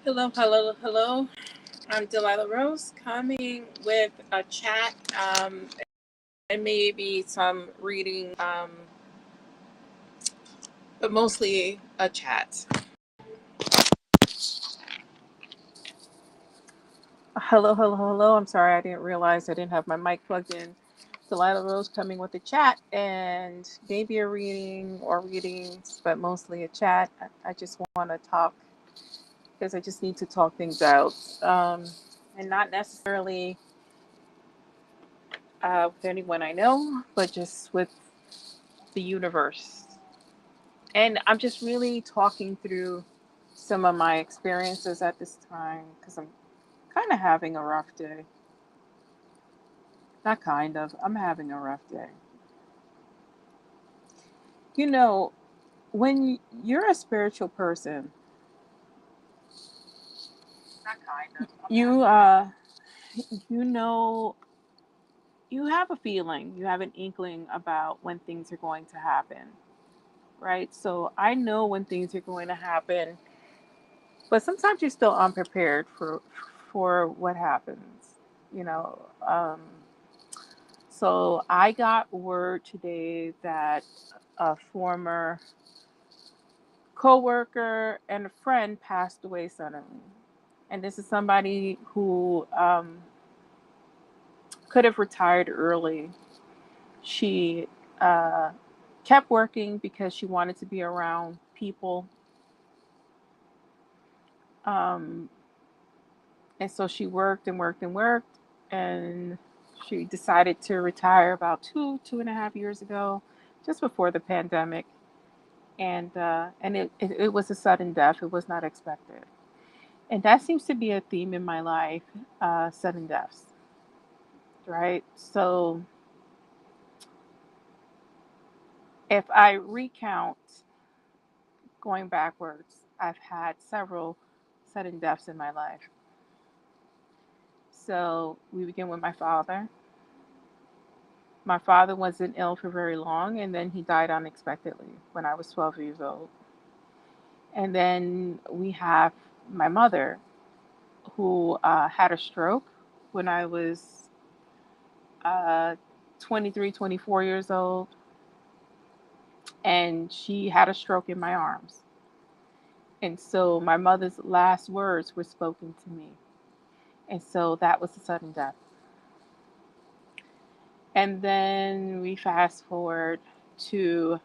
Hello, hello, hello. I'm Delilah Rose coming with a chat and maybe some reading, but mostly a chat. Hello, hello, hello. I'm sorry, I didn't realize I didn't have my mic plugged in. Delilah Rose coming with a chat and maybe a reading or readings, but mostly a chat. I just want to talk because I just need to talk things out and not necessarily with anyone I know, but just with the universe. And I'm just really talking through some of my experiences at this time because I'm kind of having a rough day. Not kind of, I'm having a rough day. You know, when you're a spiritual person, not kind of, you know, you have a feeling, you have an inkling about when things are going to happen, right? So I know when things are going to happen, but sometimes you're still unprepared for what happens, you know. So I got word today that a former coworker and a friend passed away suddenly, and this is somebody who could have retired early. She uh, kept working because she wanted to be around people, um, and so she worked and worked and worked, and she decided to retire about 2.5 years ago, just before the pandemic. And it was a sudden death. It was not expected, and that seems to be a theme in my life: sudden deaths. Right. So if I recount going backwards, I've had several sudden deaths in my life. So we begin with my father. My father wasn't ill for very long, and then he died unexpectedly when I was 12 years old. And then we have my mother, who had a stroke when I was uh, 23, 24 years old, and she had a stroke in my arms. And so my mother's last words were spoken to me. And so that was a sudden death. And then we fast forward to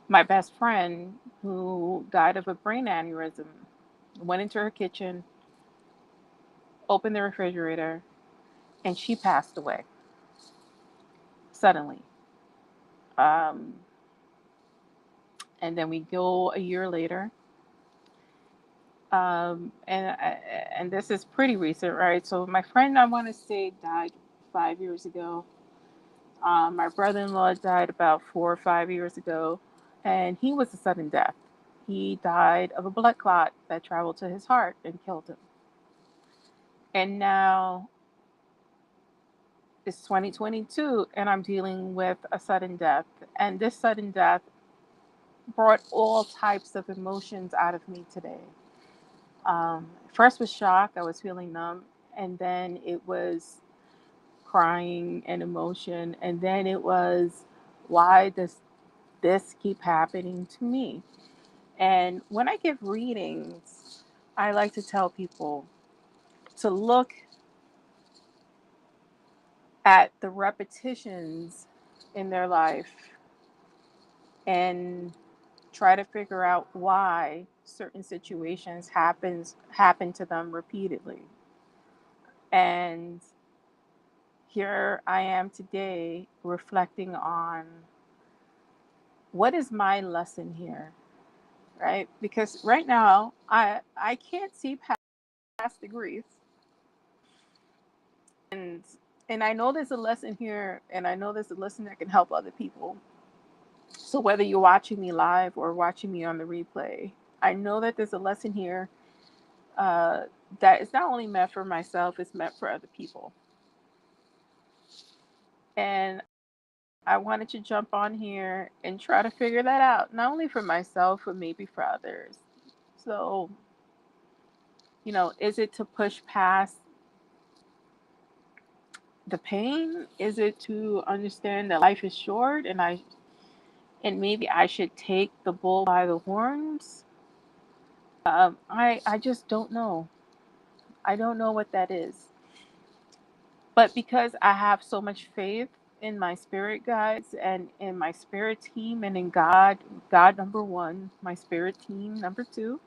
my best friend who died of a brain aneurysm. Went into her kitchen, opened the refrigerator, and she passed away suddenly. Um, and then we go a year later, and this is pretty recent, right? So my friend, I want to say, died 5 years ago. My brother-in-law died about 4 or 5 years ago, and he was a sudden death. He died of a blood clot that traveled to his heart and killed him. And now it's 2022, and I'm dealing with a sudden death. And this sudden death brought all types of emotions out of me today. First was shock, I was feeling numb, and then it was crying and emotion, and then it was, why does this keep happening to me? And when I give readings, I like to tell people to look at the repetitions in their life and try to figure out why certain situations happen to them repeatedly. And here I am today reflecting on, what is my lesson here, right? Because right now I can't see past the grief, and I know there's a lesson here, and I know there's a lesson that can help other people. So whether you're watching me live or watching me on the replay, I know that there's a lesson here, uh, that is not only meant for myself, it's meant for other people. And I wanted to jump on here and try to figure that out, not only for myself, but maybe for others. So Is it to push past the pain? Is it to understand that life is short and maybe I should take the bull by the horns? I just don't know. I don't know what that is. But because I have so much faith in my spirit guides and in my spirit team and in God number one, my spirit team number two,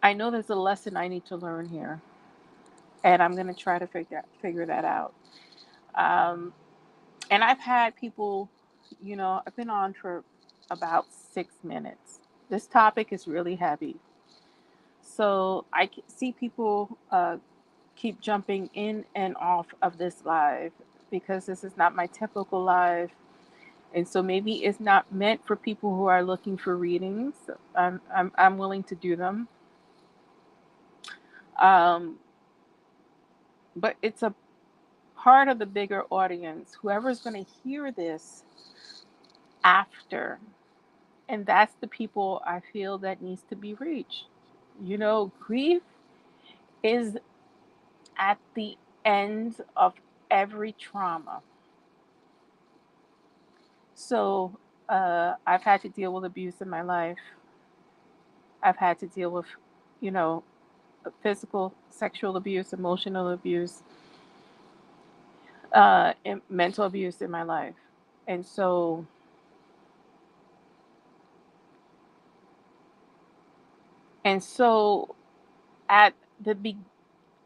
I know there's a lesson I need to learn here. And I'm going to try to figure that out. Um, and I've had people, I've been on for about 6 minutes. This topic is really heavy. So I see people keep jumping in and off of this live because this is not my typical live. And so maybe it's not meant for people who are looking for readings. I'm willing to do them. Um, but it's a part of the bigger audience, whoever's going to hear this after. And that's the people I feel that needs to be reached. Grief is at the end of every trauma. So I've had to deal with abuse in my life. I've had to deal with, you know, physical, sexual abuse, emotional abuse, and mental abuse in my life. And so, and so at the be-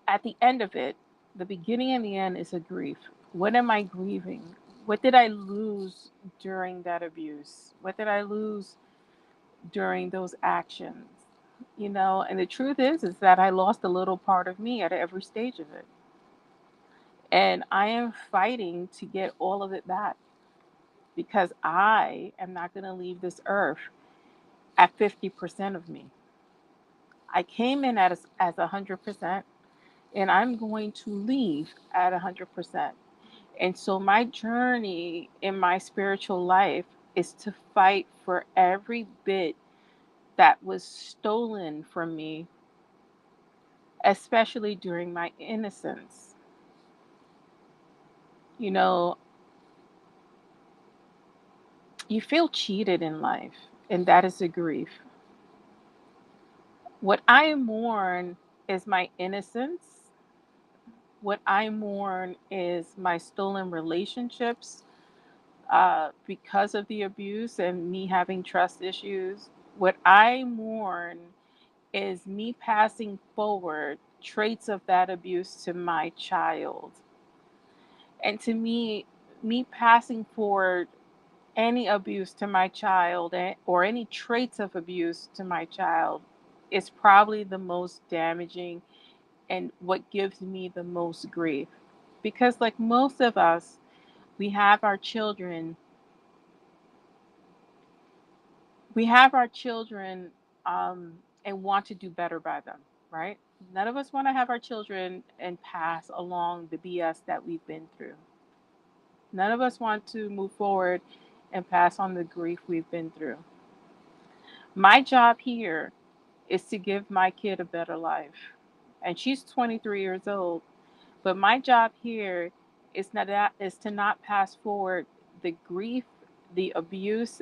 at the end of it, the beginning and the end is a grief. What am I grieving? What did I lose during that abuse? What did I lose during those actions? And the truth is that I lost a little part of me at every stage of it. And I am fighting to get all of it back because I am not going to leave this earth at 50% of me. I came in as 100%, and I'm going to leave at 100%. And so my journey in my spiritual life is to fight for every bit that was stolen from me, especially during my innocence. You know, you feel cheated in life, and that is a grief. What I mourn is my innocence. What I mourn is my stolen relationships because of the abuse and me having trust issues. What I mourn is me passing forward traits of that abuse to my child. And to me passing forward any abuse to my child or any traits of abuse to my child is probably the most damaging and what gives me the most grief. Because, like most of us, we have our children, we have our children and want to do better by them, right? None of us want to have our children and pass along the BS that we've been through. None of us want to move forward and pass on the grief we've been through. My job here is to give my kid a better life. And she's 23 years old. But my job here is to not pass forward the grief, the abuse,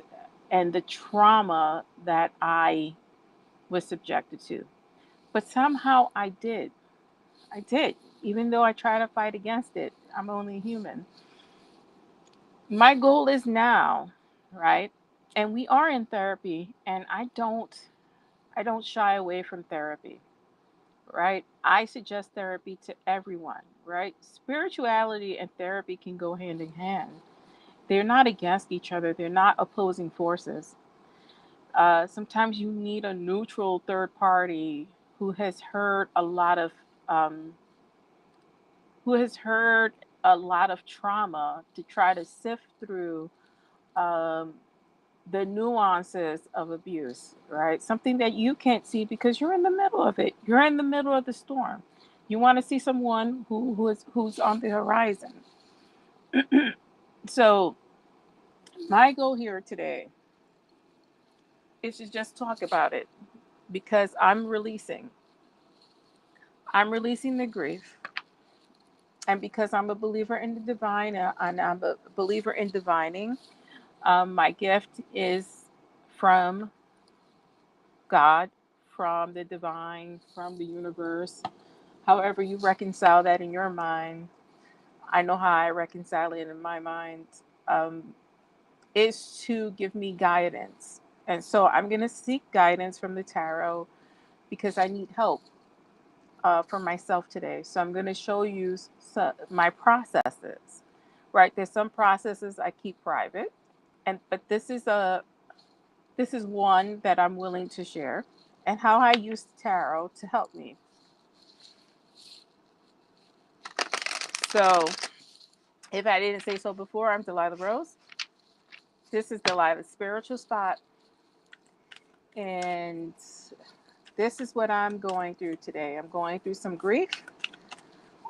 and the trauma that I was subjected to. But somehow I did. I did. Even though I try to fight against it, I'm only human. My goal is now, right? And we are in therapy, and I don't shy away from therapy, right? I suggest therapy to everyone, right? Spirituality and therapy can go hand in hand. They're not against each other, they're not opposing forces. Sometimes you need a neutral third party who has heard a lot of um, who has heard a lot of trauma to try to sift through um, the nuances of abuse, right? Something that you can't see because you're in the middle of it. You're in the middle of the storm. You want to see someone who's on the horizon. So my goal here today is to just talk about it because I'm releasing. I'm releasing the grief. And because I'm a believer in the divine and I'm a believer in divining, my gift is from God, from the divine, from the universe. However, you reconcile that in your mind, I know how I reconcile it in my mind, um, is to give me guidance. And so I'm going to seek guidance from the tarot because I need help for myself today. So I'm going to show you my processes. Right, there's some processes I keep private, and but this is one that I'm willing to share, and how I use tarot to help me. So, if I didn't say so before, I'm Delilah Rose. This is Delilah's Spiritual Spot, and this is what I'm going through today. I'm going through some grief.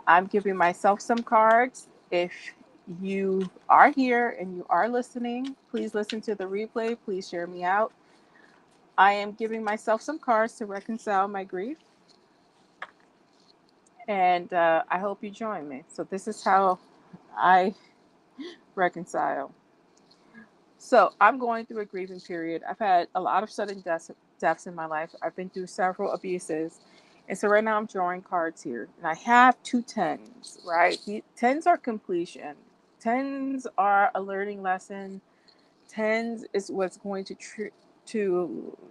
I'm giving myself some cards. If you are here and you are listening, please listen to the replay. Please share me out. I am giving myself some cards to reconcile my grief, and I hope you join me. So, this is how I reconcile. So I'm going through a grieving period. I've had a lot of sudden deaths in my life. I've been through several abuses. And so right now I'm drawing cards here. And I have two tens, right? The tens are completion. Tens are a learning lesson. Tens is what's going to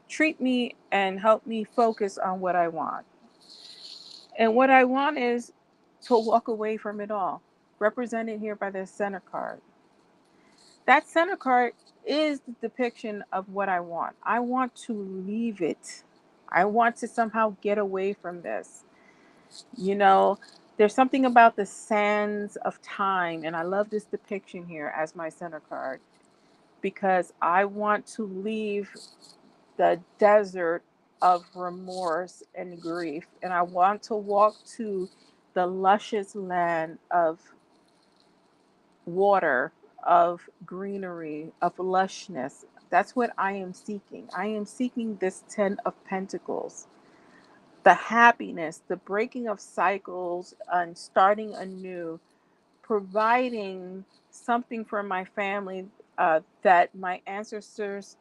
treat me and help me focus on what I want. And what I want is to walk away from it all, represented here by the center card. That center card is the depiction of what I want. I want to leave it. I want to somehow get away from this. You know, there's something about the sands of time, and I love this depiction here as my center card because I want to leave the desert of remorse and grief, and I want to walk to the luscious land of water, of greenery, of lushness. That's what I am seeking. I am seeking this 10 of Pentacles, the happiness, the breaking of cycles, and starting anew, providing something for my family that my ancestors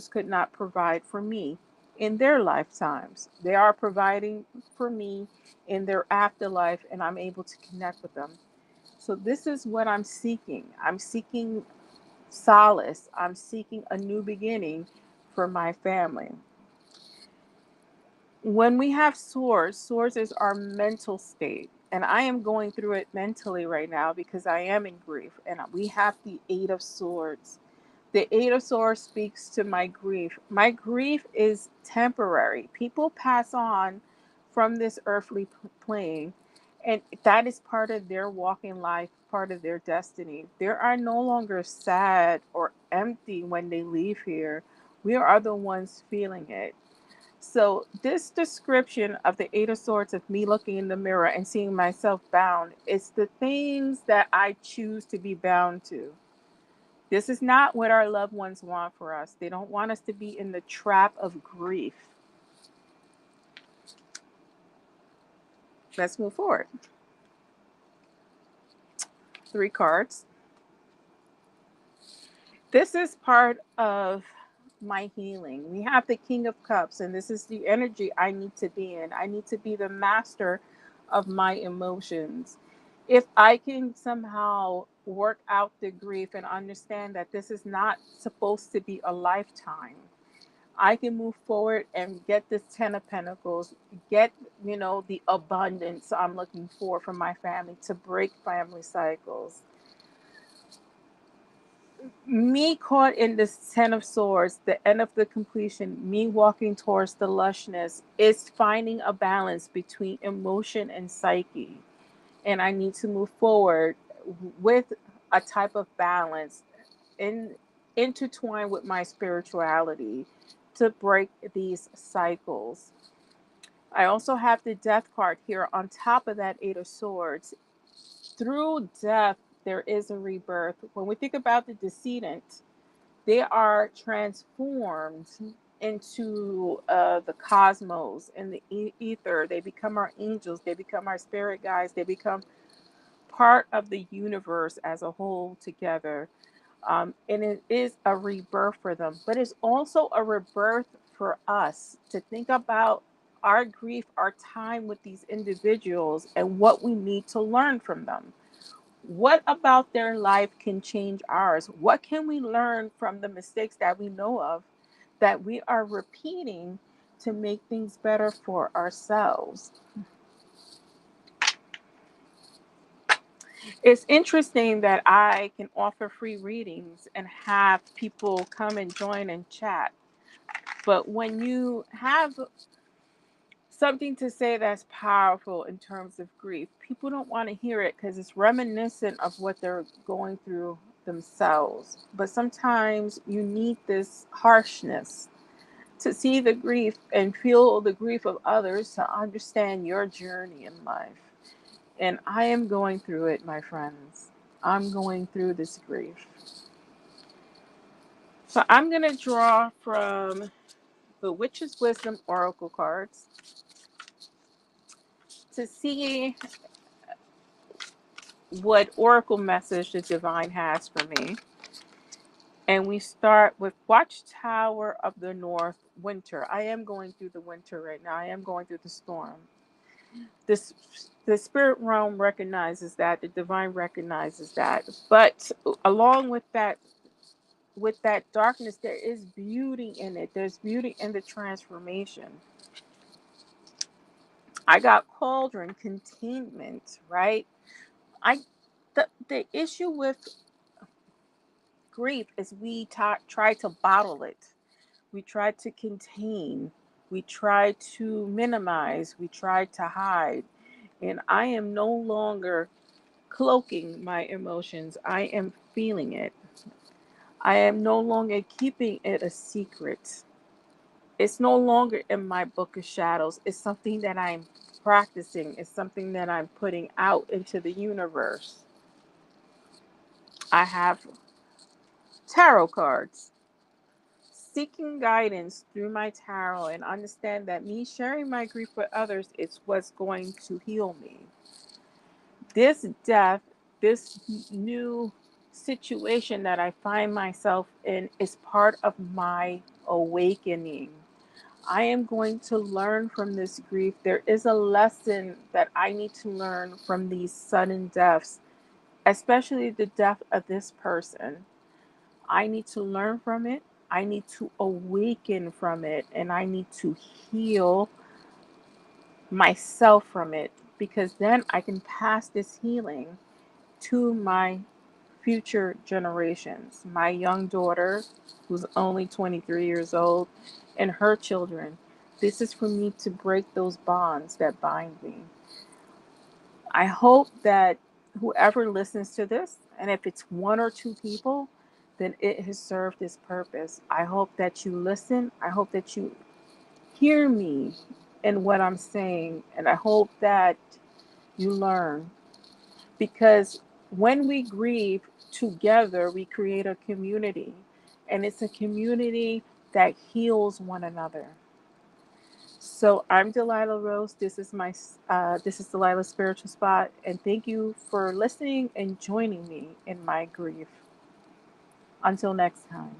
could not provide for me in their lifetimes. They are providing for me in their afterlife, and I'm able to connect with them. So this is what I'm seeking. I'm seeking solace. I'm seeking a new beginning for my family. When we have swords, swords is our mental state. And I am going through it mentally right now because I am in grief. And we have the Eight of Swords. The Eight of Swords speaks to my grief. My grief is temporary. People pass on from this earthly plane, and that is part of their walking life, part of their destiny. They are no longer sad or empty when they leave here. We are the ones feeling it. So, this description of the Eight of Swords, of me looking in the mirror and seeing myself bound, it's the things that I choose to be bound to. This is not what our loved ones want for us. They don't want us to be in the trap of grief. Let's move forward. Three cards. This is part of my healing. We have the King of Cups, and this is the energy I need to be in. I need to be the master of my emotions. If I can somehow work out the grief and understand that this is not supposed to be a lifetime, I can move forward and get this Ten of Pentacles, get, the abundance I'm looking for from my family to break family cycles. Me caught in this Ten of Swords, the end of the completion, me walking towards the lushness, is finding a balance between emotion and psyche. And I need to move forward with a type of balance in intertwined with my spirituality to break these cycles. I also have the Death card here on top of that Eight of Swords. Through death, there is a rebirth. When we think about the decedent, they are transformed into the cosmos and the ether. They become our angels. They become our spirit guides. They become part of the universe as a whole together. And it is a rebirth for them, but it's also a rebirth for us to think about our grief, our time with these individuals, and what we need to learn from them. What about their life can change ours? What can we learn from the mistakes that we know of that we are repeating to make things better for ourselves? It's interesting that I can offer free readings and have people come and join and chat. But when you have something to say that's powerful in terms of grief, people don't want to hear it because it's reminiscent of what they're going through themselves. But sometimes you need this harshness to see the grief and feel the grief of others to understand your journey in life. And I am going through it, my friends. I'm going through this grief. So I'm going to draw from the Witch's Wisdom Oracle cards to see what Oracle message the Divine has for me. And we start with Watchtower of the North, winter. I am going through the winter right now. I am going through the storm. This the spirit realm recognizes that, the divine recognizes that. But along with that darkness, there is beauty in it. There's beauty in the transformation. I got cauldron, containment, right? I the issue with grief is we try to bottle it. We try to contain. We try to minimize. We try to hide. And I am no longer cloaking my emotions. I am feeling it. I am no longer keeping it a secret. It's no longer in my book of shadows. It's something that I'm practicing. It's something that I'm putting out into the universe. I have tarot cards. Seeking guidance through my tarot and understand that me sharing my grief with others is what's going to heal me. This death, this new situation that I find myself in is part of my awakening. I am going to learn from this grief. There is a lesson that I need to learn from these sudden deaths, especially the death of this person. I need to learn from it. I need to awaken from it, and I need to heal myself from it, because then I can pass this healing to my future generations. My young daughter, who's only 23 years old, and her children. This is for me to break those bonds that bind me. I hope that whoever listens to this, and if it's one or two people, then it has served its purpose. I hope that you listen. I hope that you hear me in what I'm saying, and I hope that you learn. Because when we grieve together, we create a community, and it's a community that heals one another. So I'm Delilah Rose. This is Delilah's Spiritual Spot, and thank you for listening and joining me in my grief. Until next time.